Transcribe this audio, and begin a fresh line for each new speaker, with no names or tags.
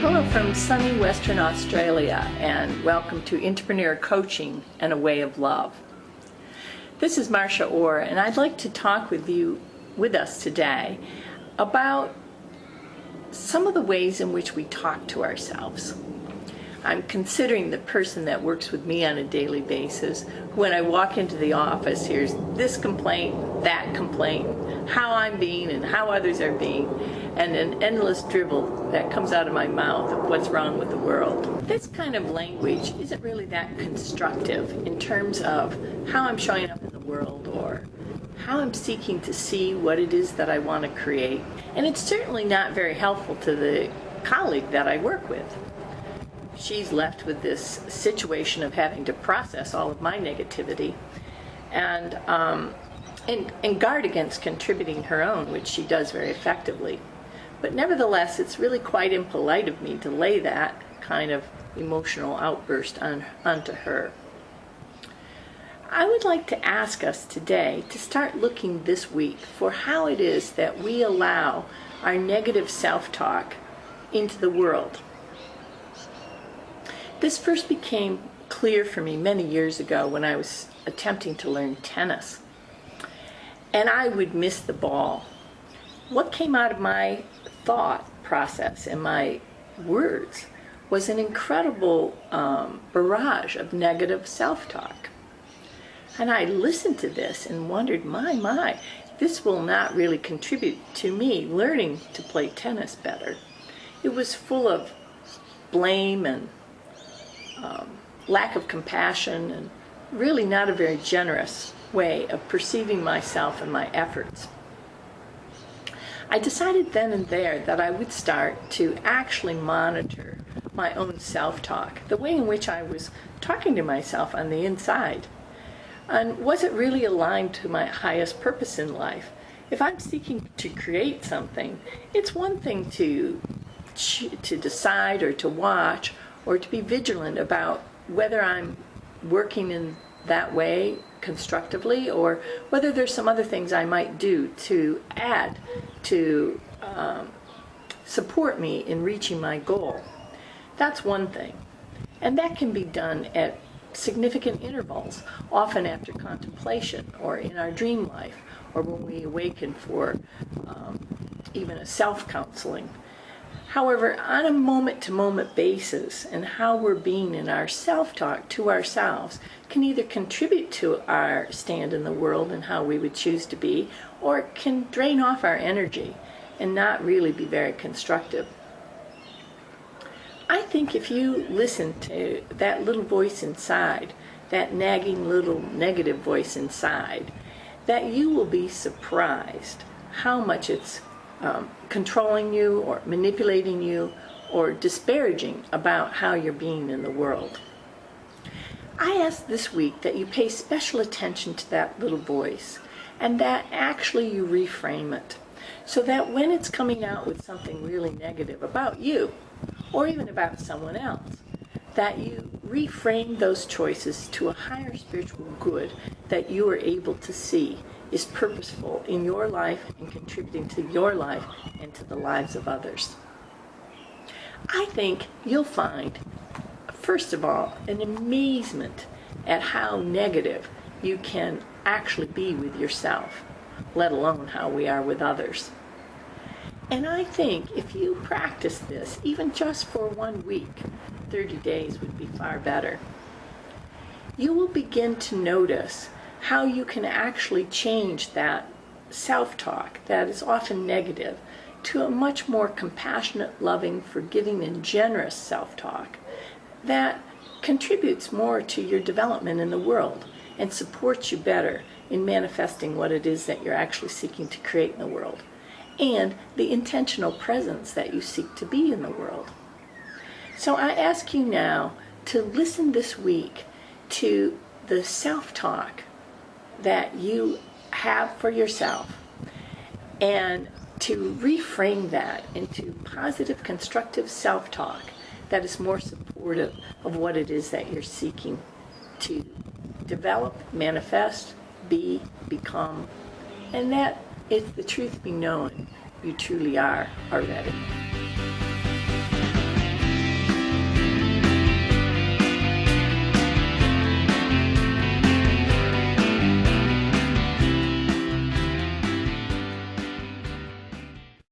Hello from sunny Western Australia, and welcome to Entrepreneur Coaching and a Way of Love. This is Marsha Orr, and I'd like to talk with us today about some of the ways in which we talk to ourselves. I'm considering the person that works with me on a daily basis. When I walk into the office, here's this complaint, that complaint, how I'm being and how others are being, and an endless dribble that comes out of my mouth of what's wrong with the world. This kind of language isn't really that constructive in terms of how I'm showing up in the world or how I'm seeking to see what it is that I want to create. And it's certainly not very helpful to the colleague that I work with. She's left with this situation of having to process all of my negativity and guard against contributing her own, which she does very effectively. But nevertheless, it's really quite impolite of me to lay that kind of emotional outburst onto her. I would like to ask us today to start looking this week for how it is that we allow our negative self-talk into the world. This first became clear for me many years ago when I was attempting to learn tennis. And I would miss the ball. What came out of my thought process and my words was an incredible barrage of negative self-talk. And I listened to this and wondered, my, this will not really contribute to me learning to play tennis better. It was full of blame and lack of compassion, and really not a very generous way of perceiving myself and my efforts. I decided then and there that I would start to actually monitor my own self-talk, the way in which I was talking to myself on the inside. And was it really aligned to my highest purpose in life? If I'm seeking to create something, it's one thing to decide or to watch or to be vigilant about whether I'm working in that way constructively or whether there's some other things I might do to add to support me in reaching my goal. That's one thing. And that can be done at significant intervals, often after contemplation or in our dream life or when we awaken for even a self-counseling. However, on a moment-to-moment basis, and how we're being in our self-talk to ourselves can either contribute to our stand in the world and how we would choose to be, or it can drain off our energy and not really be very constructive. I think if you listen to that little voice inside, that nagging little negative voice inside, that you will be surprised how much it's controlling you or manipulating you or disparaging about how you're being in the world. I ask this week that you pay special attention to that little voice and that actually you reframe it so that when it's coming out with something really negative about you or even about someone else, that you reframe those choices to a higher spiritual good that you are able to see is purposeful in your life and contributing to your life and to the lives of others. I think you'll find, first of all, an amazement at how negative you can actually be with yourself, let alone how we are with others. And I think if you practice this, even just for 1 week, 30 days would be far better. You will begin to notice how you can actually change that self-talk that is often negative to a much more compassionate, loving, forgiving, and generous self-talk that contributes more to your development in the world and supports you better in manifesting what it is that you're actually seeking to create in the world and the intentional presence that you seek to be in the world. So I ask you now to listen this week to the self-talk that you have for yourself and to reframe that into positive, constructive self-talk that is more supportive of what it is that you're seeking to develop, manifest, be, become, and that if the truth be known, you truly are already.